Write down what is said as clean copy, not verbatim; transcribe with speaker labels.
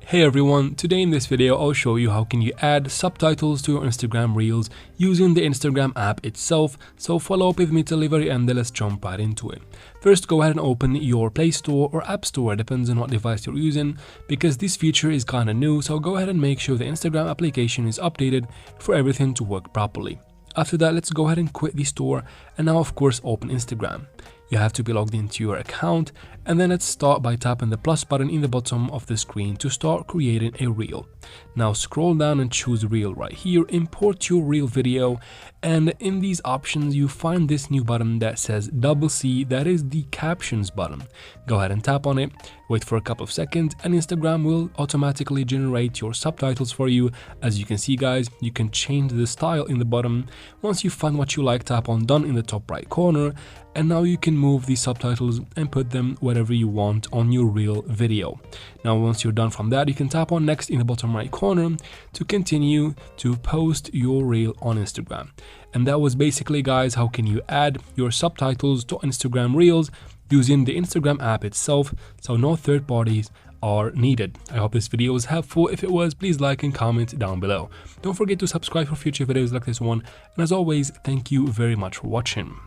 Speaker 1: Hey everyone, today in this video I'll show you how can you add subtitles to your Instagram Reels using the Instagram app itself, so follow up with me till the very end and let's jump right into it. First, go ahead and open your Play Store or App Store, depends on what device you're using, because this feature is kinda new, so go ahead and make sure the Instagram application is updated for everything to work properly. After that, let's go ahead and quit the store and now of course open Instagram. You have to be logged into your account, and then let's start by tapping the plus button in the bottom of the screen to start creating a reel. Now scroll down and choose reel right here, import your reel video, and in these options you find this new button that says C, that is the captions button. Go ahead and tap on it, wait for a couple of seconds, and Instagram will automatically generate your subtitles for you. As you can see guys, you can change the style in the bottom. Once you find what you like, tap on done in the top right corner, and now you can move the subtitles and put them wherever you want on your reel video. Now once you're done from that, you can tap on next in the bottom right corner to continue to post your reel on Instagram. And that was basically guys how can you add your subtitles to Instagram Reels using the Instagram app itself, so no third parties are needed. I hope this video was helpful. If it was, please like and comment down below. Don't forget to subscribe for future videos like this one, and as always, thank you very much for watching.